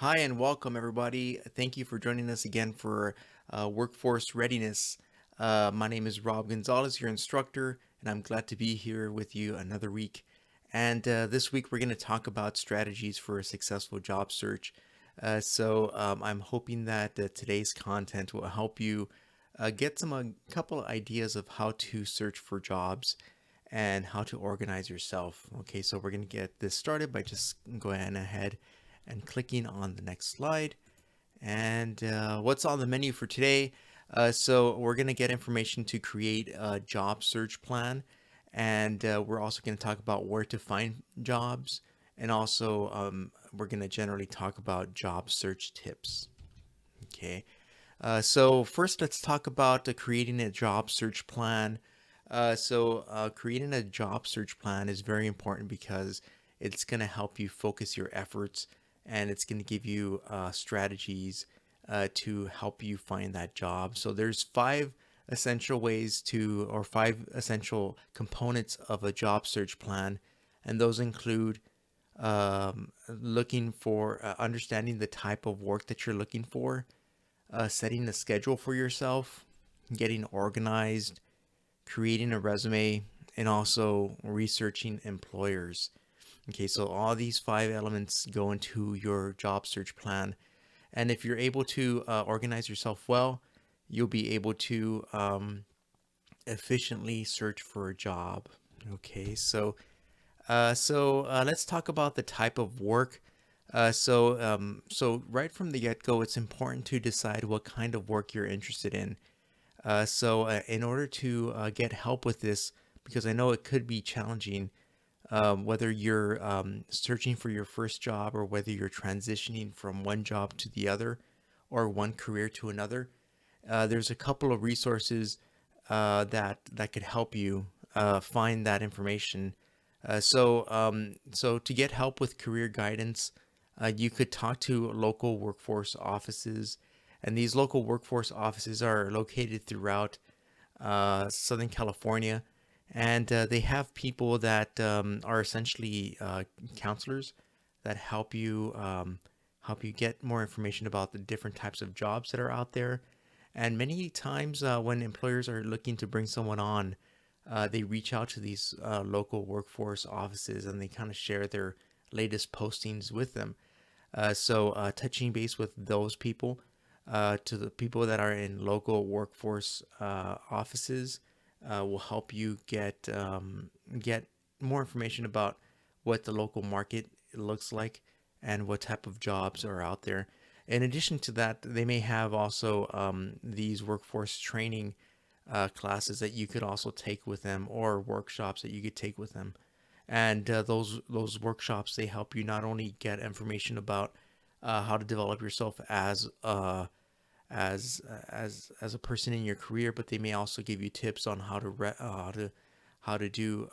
Hi and welcome everybody. Thank you for joining us again for Workforce Readiness. My name is Rob Gonzalez, your instructor, and I'm glad to be here with you another week. And this week we're going to talk about strategies for a successful job search. I'm hoping that today's content will help you get a couple of ideas of how to search for jobs and how to organize yourself. Okay, so we're going to get this started by just going ahead and clicking on the next slide. And what's on the menu for today? So we're going to get information to create a job search plan. And we're also going to talk about where to find jobs. And also, we're going to generally talk about job search tips. Okay. So first, let's talk about creating a job search plan. Creating a job search plan is very important because it's going to help you focus your efforts and it's going to give you strategies to help you find that job. So there's five essential ways to, or five essential components of a job search plan, and those include looking for understanding the type of work that you're looking for, setting a schedule for yourself, getting organized, creating a resume, and also researching employers. Okay, so all these five elements go into your job search plan. And if you're able to organize yourself well, you'll be able to efficiently search for a job. Okay, let's talk about the type of work. So right from the get-go, it's important to decide what kind of work you're interested in. In order to get help with this, because I know it could be challenging, whether you're searching for your first job or whether you're transitioning from one job to the other or one career to another, there's a couple of resources that could help you find that information. So to get help with career guidance, you could talk to local workforce offices, and these local workforce offices are located throughout Southern California, and they have people that are essentially counselors that help you get more information about the different types of jobs that are out there. And many times, when employers are looking to bring someone on, they reach out to these local workforce offices and they kind of share their latest postings with them. Touching base with those people, to the people that are in local workforce offices, will help you get more information about what the local market looks like and what type of jobs are out there. In addition to that, they may have also these workforce training classes that you could also take with them, or workshops that you could take with them. And those workshops, they help you not only get information about how to develop yourself as a person in your career, but they may also give you tips on how to do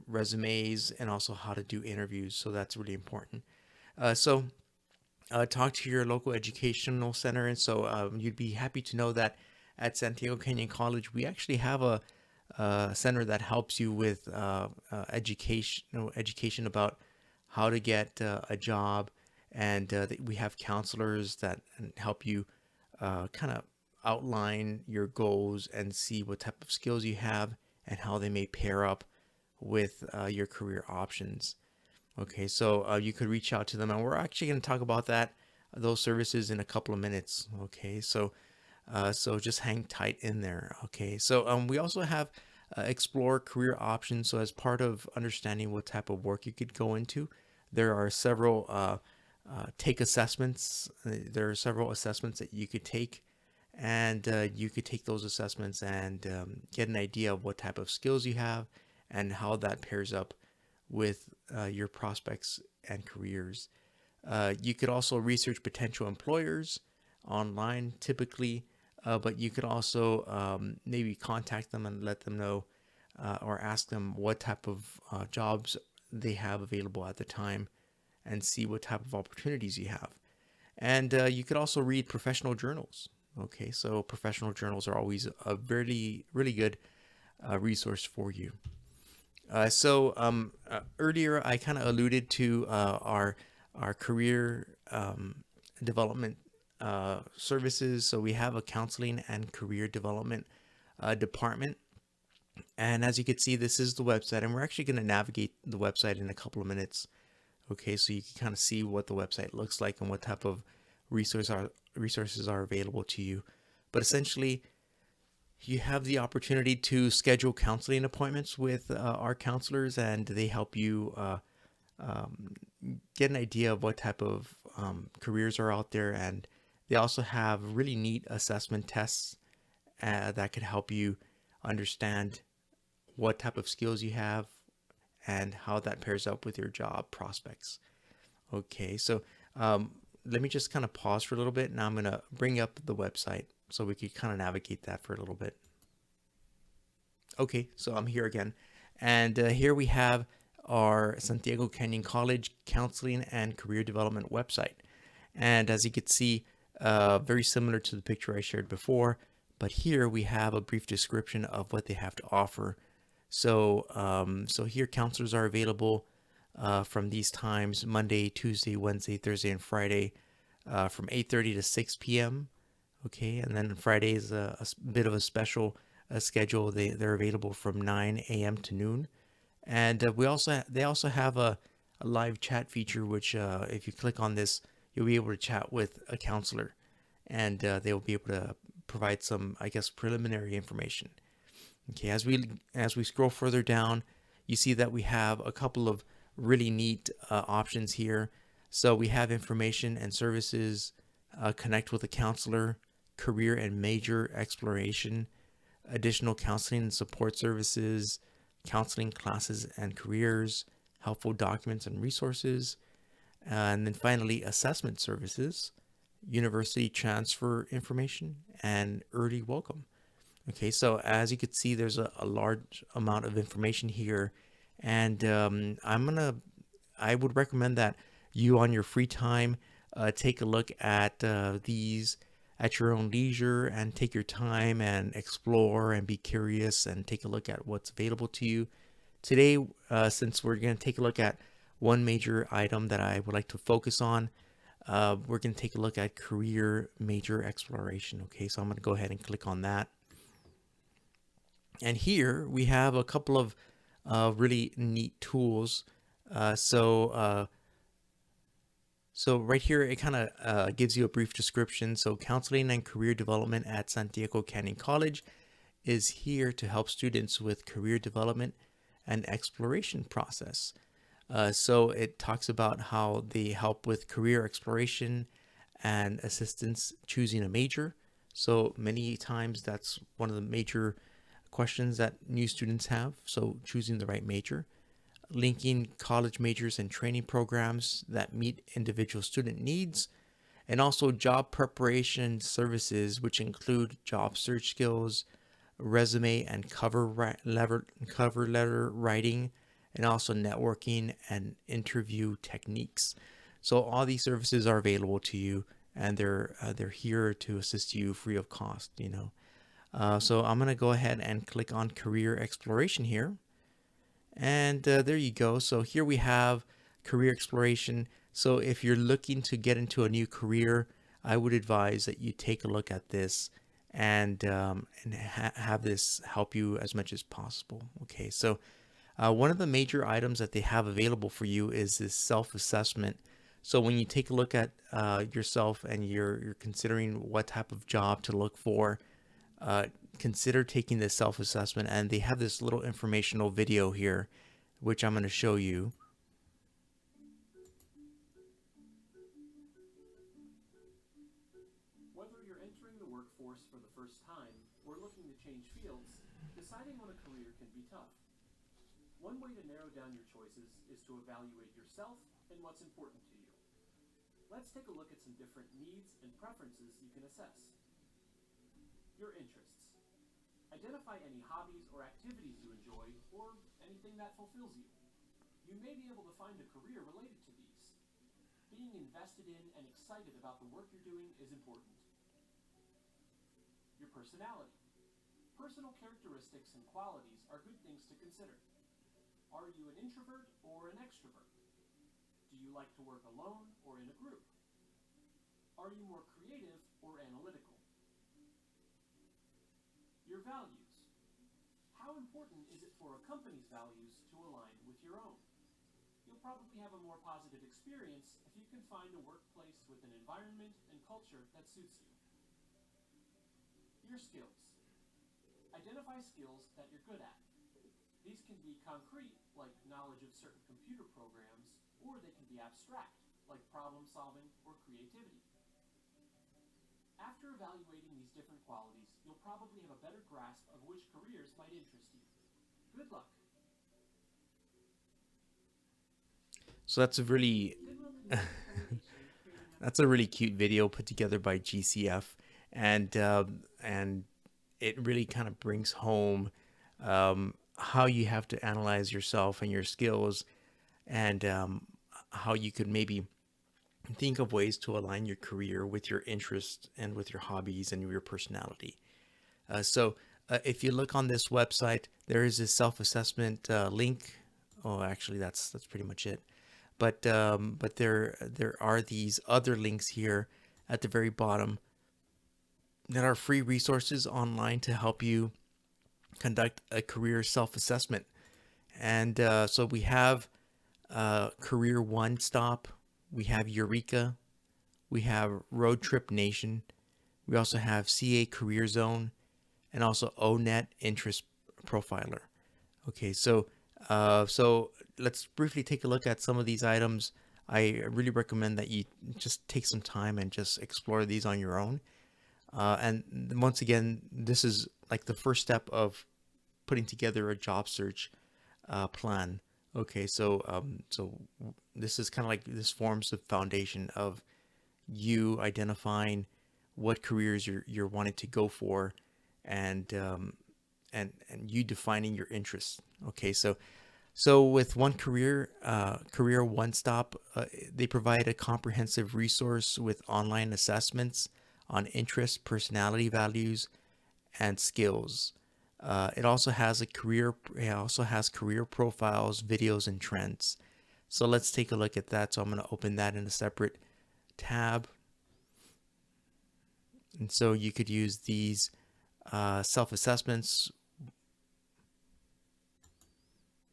resumes, and also how to do interviews. So that's really important. So talk to your local educational center. And you'd be happy to know that at Santiago Canyon College, we actually have a center that helps you with education about how to get a job. And we have counselors that help you kind of outline your goals and see what type of skills you have and how they may pair up with your career options. Okay, you could reach out to them, and we're actually going to talk about those services in a couple of minutes. Okay, so just hang tight in there. Okay, we also have explore career options. So as part of understanding what type of work you could go into, there are several take assessments. There are several assessments that you could take, and you could take those assessments and get an idea of what type of skills you have and how that pairs up with your prospects and careers. You could also research potential employers online, typically, but you could also maybe contact them and let them know, or ask them what type of jobs they have available at the time, and see what type of opportunities you have. And you could also read professional journals. Okay, so professional journals are always a really, really good resource for you. Earlier I kind of alluded to our career development services. So we have a counseling and career development department. And as you can see, this is the website, and we're actually going to navigate the website in a couple of minutes. Okay, so you can kind of see what the website looks like and what type of resources are available to you. But essentially, you have the opportunity to schedule counseling appointments with our counselors, and they help you um, get an idea of what type of careers are out there. And they also have really neat assessment tests that could help you understand what type of skills you have and how that pairs up with your job prospects. Okay, so um, let me just kind of pause for a little bit. Now I'm going to bring up the website so we can kind of navigate that for a little bit. Okay, so I'm here again. And here we have our Santiago Canyon College Counseling and Career Development website. And as you can see, very similar to the picture I shared before, but here we have a brief description of what they have to offer. So here counselors are available from these times: Monday, Tuesday, Wednesday, Thursday, and Friday, from 8:30 to 6 p.m. Okay, and then Friday is a bit of a special schedule. They're available from 9 a.m. to noon, and they also have a live chat feature, which if you click on this, you'll be able to chat with a counselor, and they'll be able to provide some, I guess, preliminary information. Okay, as we scroll further down, you see that we have a couple of really neat options here. So we have information and services, connect with a counselor, career and major exploration, additional counseling and support services, counseling classes and careers, helpful documents and resources, and then finally assessment services, university transfer information, and early welcome. Okay, so as you can see, there's a large amount of information here, and I would recommend that you, on your free time, take a look at these at your own leisure, and take your time and explore and be curious and take a look at what's available to you. Today, since we're going to take a look at one major item that I would like to focus on, we're going to take a look at career major exploration. Okay, so I'm going to go ahead and click on that. And here we have a couple of really neat tools. Uh, so uh, so right here, it kind of gives you a brief description. So counseling and career development at Santiago Canyon College is here to help students with career development and exploration process. So it talks about how they help with career exploration and assistance choosing a major. So many times that's one of the major questions that new students have. So choosing the right major, linking college majors and training programs that meet individual student needs, and also job preparation services, which include job search skills, resume and cover letter writing, and also networking and interview techniques. So all these services are available to you, and they're here to assist you free of cost. So I'm gonna go ahead and click on career exploration here, and there you go. So here we have career exploration. So if you're looking to get into a new career, I would advise that you take a look at this and have this help you as much as possible. Okay, so one of the major items that they have available for you is this self-assessment. So when you take a look at yourself and you're considering what type of job to look for, consider taking this self-assessment. And they have this little informational video here, which I'm going to show you. Whether you're entering the workforce for the first time or looking to change fields, deciding on a career can be tough. One way to narrow down your choices is to evaluate yourself and what's important to you. Let's take a look at some different needs and preferences you can assess. Your interests. Identify any hobbies or activities you enjoy, or anything that fulfills you. You may be able to find a career related to these. Being invested in and excited about the work you're doing is important. Your personality. Personal characteristics and qualities are good things to consider. Are you an introvert or an extrovert? Do Do you like to work alone or in a group? Are you more creative or analytical? Your values. How important is it for a company's values to align with your own? You'll probably have a more positive experience if you can find a workplace with an environment and culture that suits you. Your skills. Identify skills that you're good at. These can be concrete, like knowledge of certain computer programs, or they can be abstract, like problem solving or creativity. After evaluating these different qualities, you'll probably have a better grasp of which careers might interest you. Good luck. So that's a really Goodwill Communication, creating that's a really applications. cute video put together by GCF, and it really kind of brings home how you have to analyze yourself and your skills, and how you could maybe think of ways to align your career with your interests and with your hobbies and your personality. So if you look on this website, there is a self-assessment link. Oh, actually, that's pretty much it. But there are these other links here at the very bottom that are free resources online to help you conduct a career self-assessment. And so we have Career One Stop, we have Eureka, we have Road Trip Nation, we also have CA Career Zone, and also ONET Interest Profiler. Okay, so let's briefly take a look at some of these items. I really recommend that you just take some time and just explore these on your own. And once again, this is like the first step of putting together a job search plan. Okay, so this is kind of like this forms the foundation of you identifying what careers you're wanting to go for, and and you defining your interests. Okay, so with One Career, Career One Stop, they provide a comprehensive resource with online assessments on interests, personality values, and skills. It also has career profiles, videos, and trends. So let's take a look at that. So I'm going to open that in a separate tab. And so you could use these self-assessments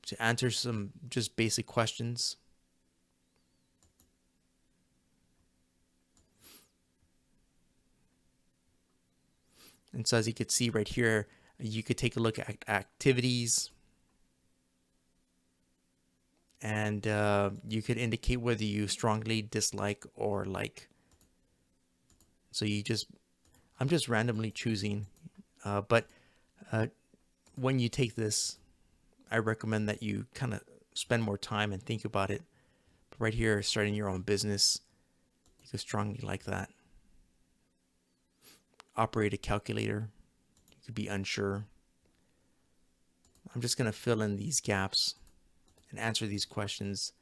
to answer some just basic questions. And so as you could see right here, you could take a look at activities, and you could indicate whether you strongly dislike or like. So I'm just randomly choosing, but when you take this, I recommend that you kind of spend more time and think about it. But right here, starting your own business, you could strongly like that. Operate a calculator, you could be unsure. I'm just going to fill in these gaps and answer these questions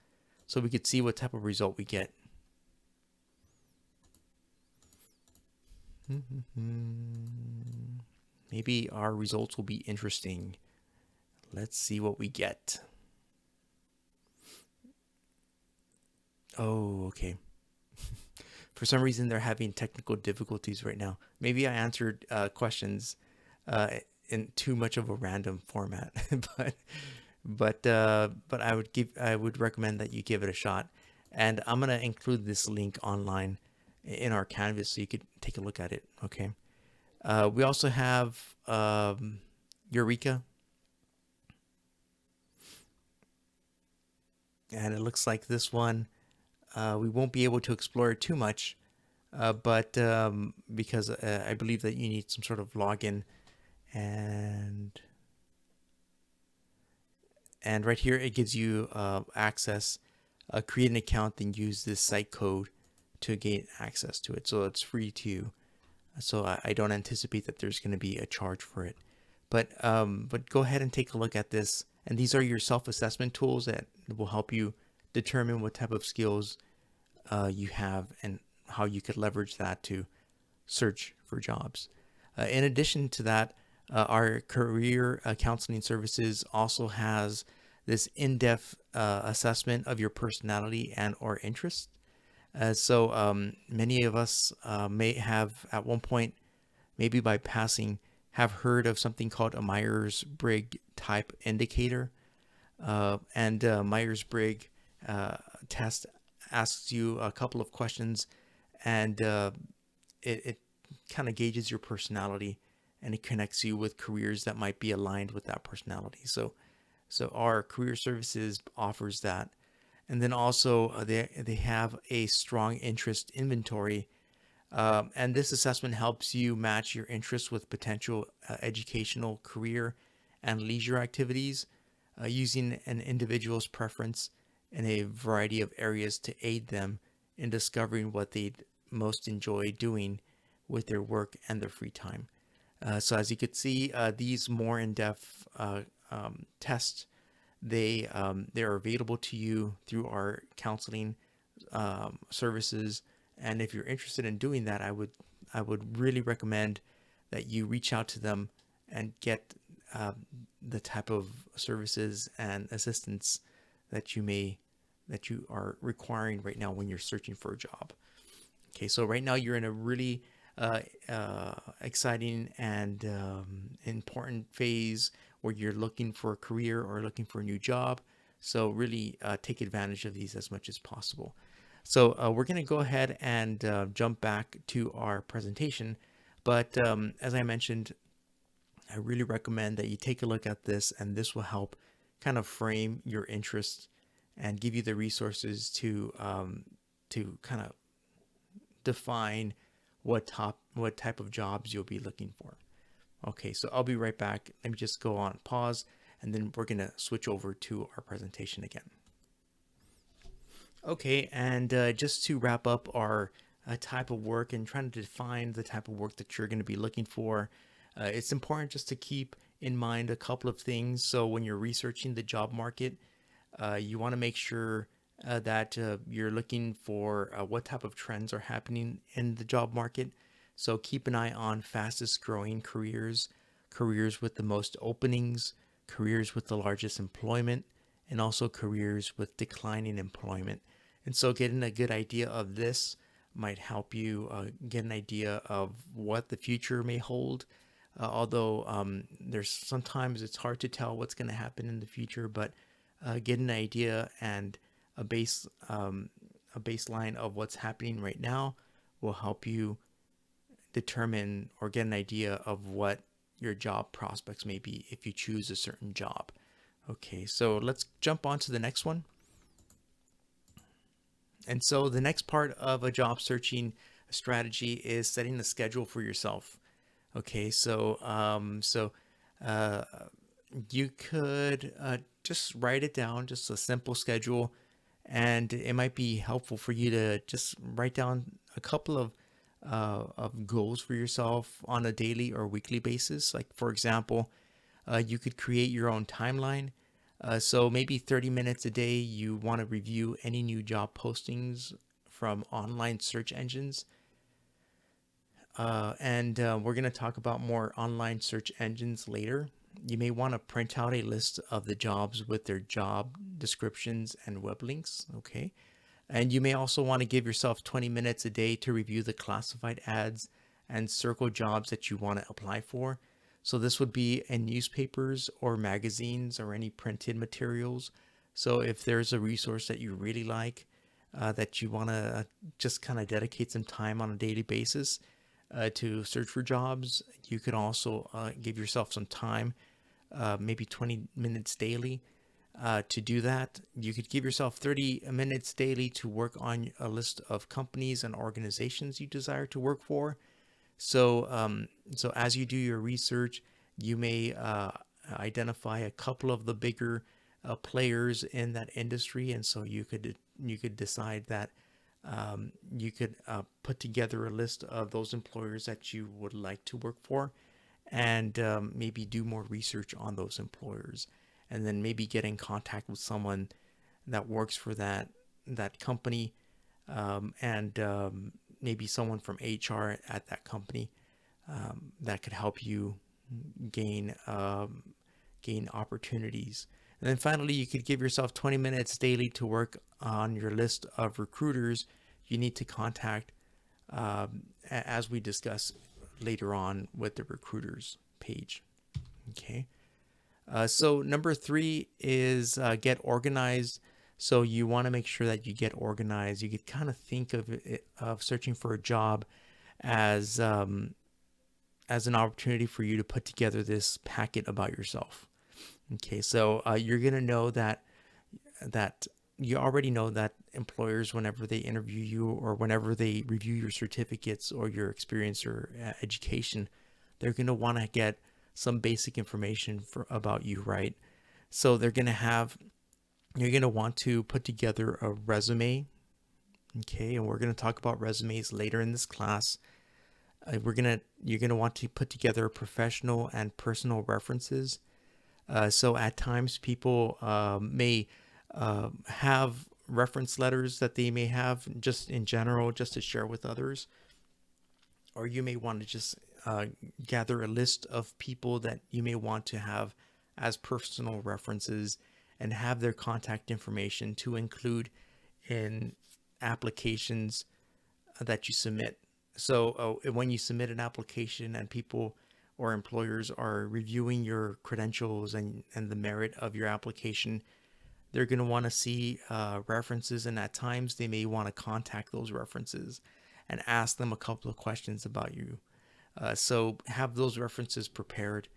so we could see what type of result we get. Maybe our results will be interesting. Let's see what we get. Oh, okay. For some reason, they're having technical difficulties right now. Maybe I answered questions in too much of a random format, but I would recommend that you give it a shot. And I'm gonna include this link online in our Canvas so you could take a look at it. Okay. We also have Eureka, and it looks like this one we won't be able to explore it too much, but because I believe that you need some sort of login, and right here it gives you access. Create an account, then use this site code to gain access to it. So it's free to you. So I don't anticipate that there's going to be a charge for it. But go ahead and take a look at this. And these are your self-assessment tools that will help you determine what type of skills you have and how you could leverage that to search for jobs. In addition to that, our career counseling services also has this in-depth assessment of your personality and or interest. Many of us may have at one point, maybe by passing, have heard of something called a Myers-Briggs type indicator. And Myers-Briggs test asks you a couple of questions, and it kind of gauges your personality, and it connects you with careers that might be aligned with that personality. So our career services offers that. And then also they have a strong interest inventory, and this assessment helps you match your interests with potential educational, career, and leisure activities, using an individual's preference in a variety of areas to aid them in discovering what they most enjoy doing with their work and their free time. So as you could see, these more in-depth tests, they're available to you through our counseling services. And if you're interested in doing that, I would really recommend that you reach out to them and get the type of services and assistance that you are requiring right now when you're searching for a job. Okay, so right now you're in a really exciting and important phase where you're looking for a career or looking for a new job. So really take advantage of these as much as possible. So we're going to go ahead and jump back to our presentation. But as I mentioned, I really recommend that you take a look at this, and this will help kind of frame your interests and give you the resources to kind of define what type of jobs you'll be looking for. Okay, so I'll be right back. Let me just go on pause, and then we're going to switch over to our presentation again. Okay, and just to wrap up our type of work and trying to define the type of work that you're going to be looking for, it's important just to keep in mind a couple of things. So when you're researching the job market, you want to make sure that you're looking for what type of trends are happening in the job market. So keep an eye on fastest growing careers, careers with the most openings, careers with the largest employment, and also careers with declining employment. And so getting a good idea of this might help you get an idea of what the future may hold. Although there's sometimes it's hard to tell what's going to happen in the future, but get an idea and a baseline of what's happening right now will help you determine or get an idea of what your job prospects may be if you choose a certain job. Okay, so let's jump on to the next one. And so the next part of a job searching strategy is setting a schedule for yourself. Okay, uh, you could just write it down, just a simple schedule, and it might be helpful for you to just write down a couple of goals for yourself on a daily or weekly basis. Like for example, you could create your own timeline. So maybe 30 minutes a day, you want to review any new job postings from online search engines. And we're going to talk about more online search engines later. You may want to print out a list of the jobs with their job descriptions and web links. Okay. And you may also want to give yourself 20 minutes a day to review the classified ads and circle jobs that you want to apply for. So this would be in newspapers or magazines or any printed materials. So if there's a resource that you really like, that you want to just kind of dedicate some time on a daily basis to search for jobs, you could also give yourself some time, maybe 20 minutes daily to do that. You could give yourself 30 minutes daily to work on a list of companies and organizations you desire to work for. So as you do your research, you may identify a couple of the bigger players in that industry, and so you could decide that you could put together a list of those employers that you would like to work for, and maybe do more research on those employers, and then maybe get in contact with someone that works for that company, and maybe someone from HR at that company that could help you gain gain opportunities. And then finally, you could give yourself 20 minutes daily to work on your list of recruiters you need to contact, as we discuss later on with the recruiters page. Okay. So number three is get organized. So you want to make sure that you get organized. You could kind of think of it, of searching for a job as as an opportunity for you to put together this packet about yourself. Okay, so you're gonna know that you already know that employers, whenever they interview you or whenever they review your certificates or your experience or education, they're gonna want to get some basic information about you, right? So you're gonna want to put together a resume. Okay, and we're gonna talk about resumes later in this class. You're gonna want to put together professional and personal references. So at times people may have reference letters that they may have just in general, just to share with others, or you may want to just gather a list of people that you may want to have as personal references and have their contact information to include in applications that you submit. So when you submit an application and people or employers are reviewing your credentials and the merit of your application, they're going to want to see references, and at times they may want to contact those references and ask them a couple of questions about you. So have those references prepared.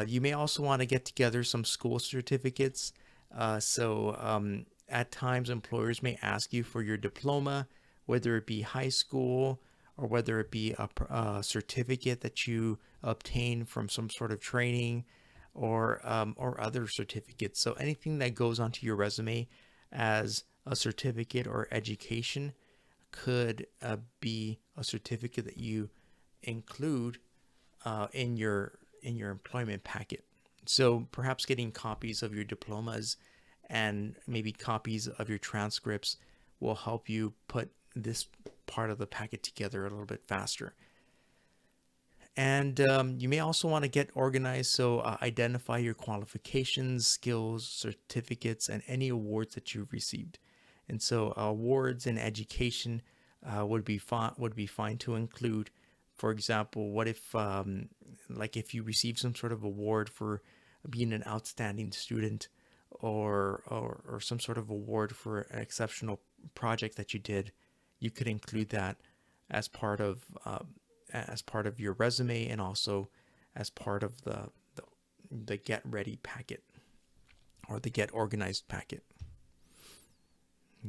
You may also want to get together some school certificates. At times, employers may ask you for your diploma, whether it be high school or whether it be a certificate that you obtain from some sort of training or other certificates. So anything that goes onto your resume as a certificate or education could be a certificate that you include in your employment packet. So perhaps getting copies of your diplomas and maybe copies of your transcripts will help you put this part of the packet together a little bit faster. And you may also want to get organized. So identify your qualifications, skills, certificates, and any awards that you've received. And so awards in education would be fine to include. For example, what if like if you receive some sort of award for being an outstanding student, or some sort of award for an exceptional project that you did, you could include that as part of your resume, and also as part of the get ready packet or the get organized packet.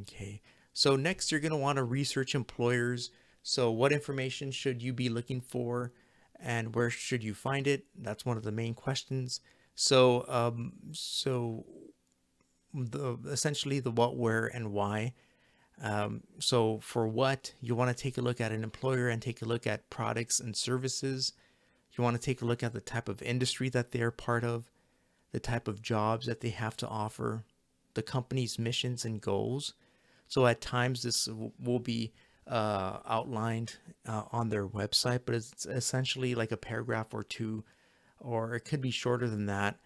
Okay. So next, you're going to want to research employers. So what information should you be looking for, and where should you find it? That's one of the main questions. So essentially the what, where, and why. So for what, you want to take a look at an employer and take a look at products and services. You want to take a look at the type of industry that they're part of, the type of jobs that they have to offer, the company's missions and goals. So at times this will be outlined on their website, but it's essentially like a paragraph or two, or it could be shorter than that,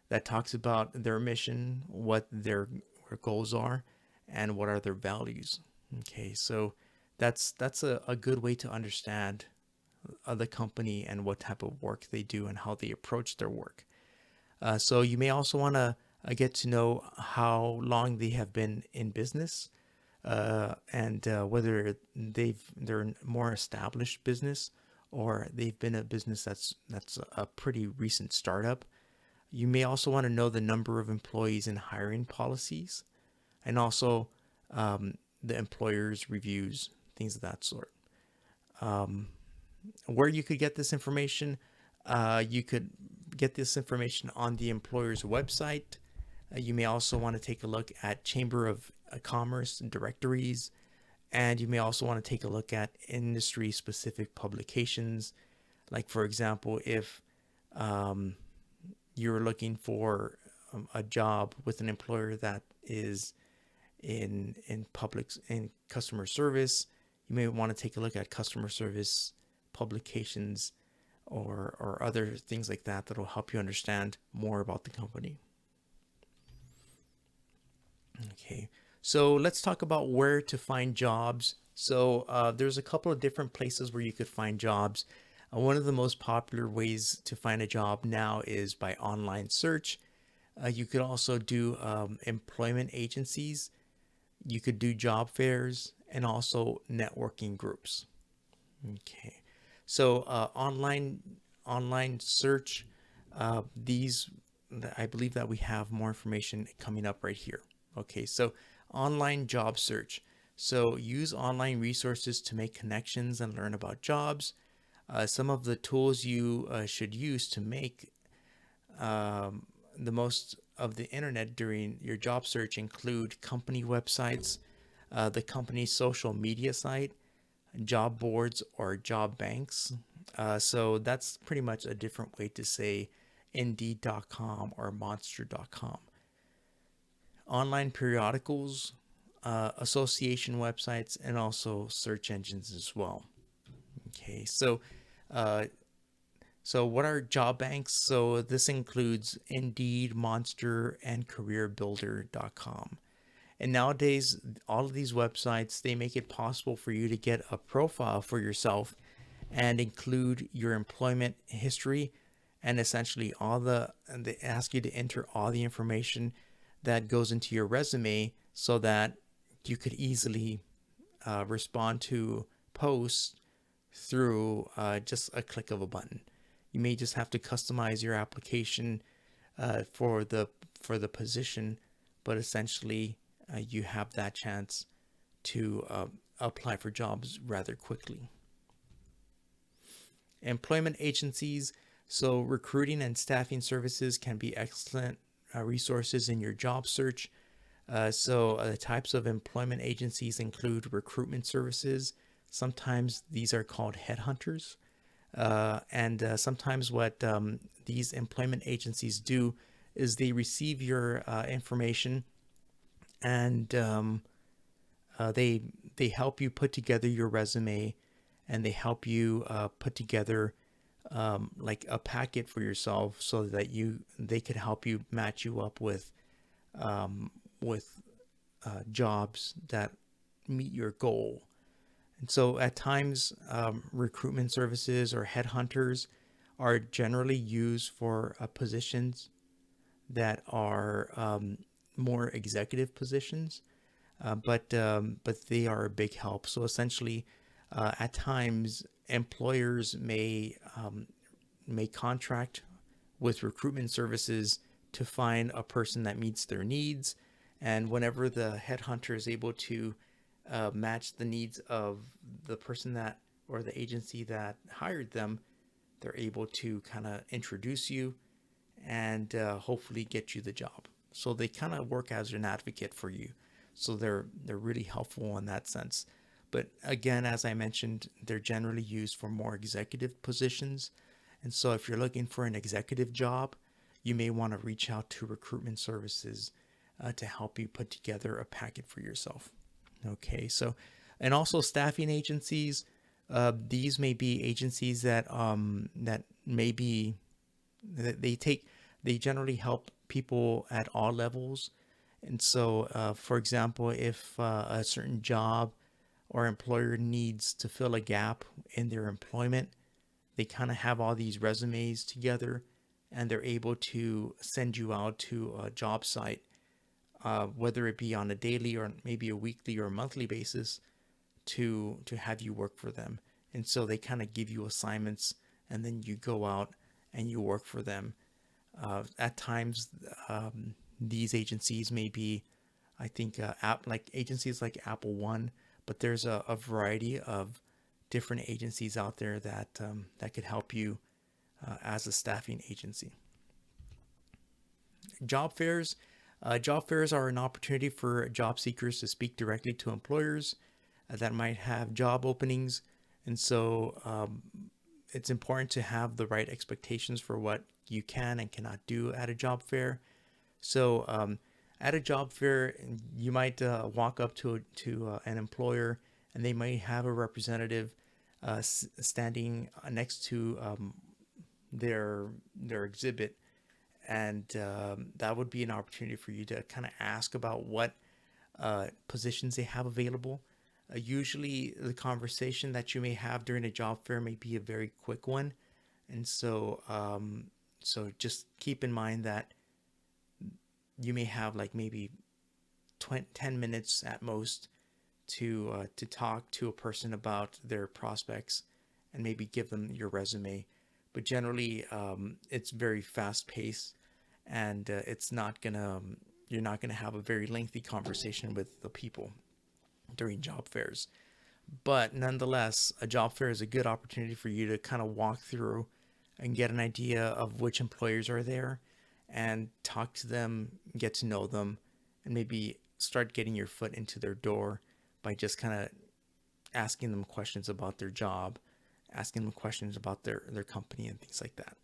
that talks about their mission, what their goals are, and what are their values. Okay, so that's a good way to understand the company and what type of work they do and how they approach their work. So you may also want to get to know how long they have been in business, and whether they're a more established business, or they've been a business that's a pretty recent startup. You may also want to know the number of employees and hiring policies, and also the employer's reviews, things of that sort. Where you could get this information, you could get this information on the employer's website. You may also want to take a look at Chamber of Commerce directories, and you may also want to take a look at industry specific publications. Like, for example, if you're looking for a job with an employer that is in customer service, you may want to take a look at customer service publications, or other things like that will help you understand more about the company. Okay, so let's talk about where to find jobs. So there's a couple of different places where you could find jobs. One of the most popular ways to find a job now is by online search. You could also do employment agencies. You could do job fairs and also networking groups. Okay, so online search. These I believe that we have more information coming up right here. Okay, so online job search. So use online resources to make connections and learn about jobs. Some of the tools you should use to make the most of the internet during your job search include company websites, the company's social media site, job boards, or job banks. So that's pretty much a different way to say Indeed.com or Monster.com. Online periodicals, association websites, and also search engines as well. Okay, uh, so what are job banks? So this includes Indeed, Monster, and CareerBuilder.com. And nowadays, all of these websites, they make it possible for you to get a profile for yourself and include your employment history and essentially and they ask you to enter all the information that goes into your resume so that you could easily respond to posts through just a click of a button. You may just have to customize your application for the position, but essentially you have that chance to apply for jobs rather quickly. Employment agencies, so recruiting and staffing services can be excellent resources in your job search. The types of employment agencies include recruitment services. Sometimes these are called headhunters. And sometimes what these employment agencies do is they receive your information and they help you put together your resume, and they help you put together like a packet for yourself so that they could help you match you up um, with jobs that meet your goal. And so at times, recruitment services or headhunters are generally used for positions that are more executive positions, but they are a big help. So essentially, at times, employers may contract with recruitment services to find a person that meets their needs, and whenever the headhunter is able to match the needs of the person that or the agency that hired them, they're able to kind of introduce you and hopefully get you the job. So they kind of work as an advocate for you. So they're really helpful in that sense. But again, as I mentioned, they're generally used for more executive positions. And so if you're looking for an executive job, you may want to reach out to recruitment services to help you put together a packet for yourself. Okay, so and also staffing agencies. These may be agencies that may be that they generally help people at all levels. And so, for example, if a certain job or employer needs to fill a gap in their employment, they kind of have all these resumes together and they're able to send you out to a job site, whether it be on a daily or maybe a weekly or monthly basis, to have you work for them. And so they kind of give you assignments, and then you go out and you work for them. At times, these agencies may be, I think, like agencies like Apple One, but there's a variety of different agencies out there that could help you as a staffing agency. Job fairs. Job fairs are an opportunity for job seekers to speak directly to employers that might have job openings. And so it's important to have the right expectations for what you can and cannot do at a job fair. So at a job fair, you might walk up to an employer, and they might have a representative standing next to their exhibit, and that would be an opportunity for you to kind of ask about what positions they have available. Usually, the conversation that you may have during a job fair may be a very quick one, and so just keep in mind that you may have like maybe 10 minutes at most to talk to a person about their prospects and maybe give them your resume. But generally, it's very fast paced, and it's not gonna you're not gonna have a very lengthy conversation with the people during job fairs. But nonetheless, a job fair is a good opportunity for you to kind of walk through and get an idea of which employers are there and talk to them, get to know them, and maybe start getting your foot into their door by just kind of asking them questions about their job, asking them questions about their company and things like that.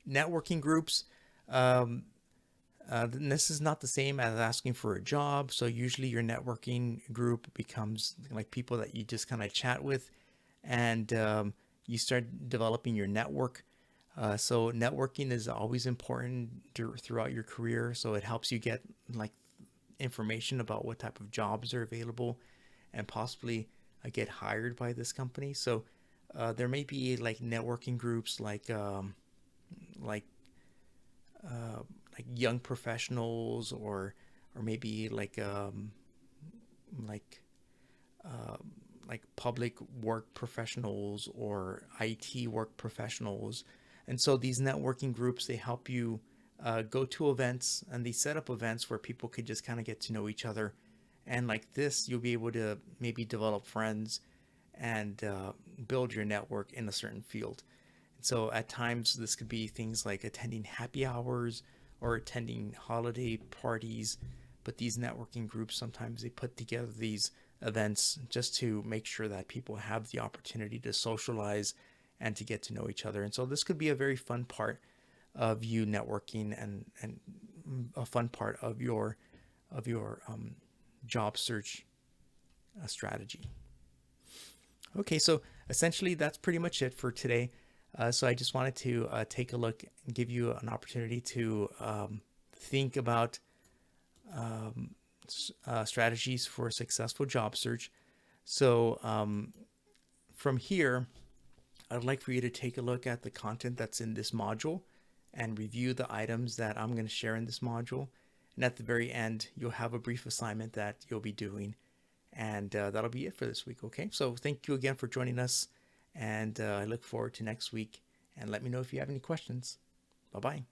Networking groups, um, this is not the same as asking for a job. So usually your networking group becomes like people that you just kind of chat with, and you start developing your network. So networking is always important throughout your career. So it helps you get like information about what type of jobs are available and possibly get hired by this company. So there may be like networking groups like uh, like young professionals or maybe like uh, like public work professionals or IT work professionals. And so these networking groups, they help you go to events, and they set up events where people could just kind of get to know each other. And like this, you'll be able to maybe develop friends and build your network in a certain field. So at times, this could be things like attending happy hours or attending holiday parties. But these networking groups, sometimes they put together these events just to make sure that people have the opportunity to socialize and to get to know each other. And so this could be a very fun part of you networking, and a fun part of your job search strategy. Okay, so essentially that's pretty much it for today. So I just wanted to take a look and give you an opportunity to think about strategies for a successful job search. So from here, I'd like for you to take a look at the content that's in this module and review the items that I'm going to share in this module. And at the very end, you'll have a brief assignment that you'll be doing. And that'll be it for this week. Okay. So thank you again for joining us. And I look forward to next week. And let me know if you have any questions. Bye bye.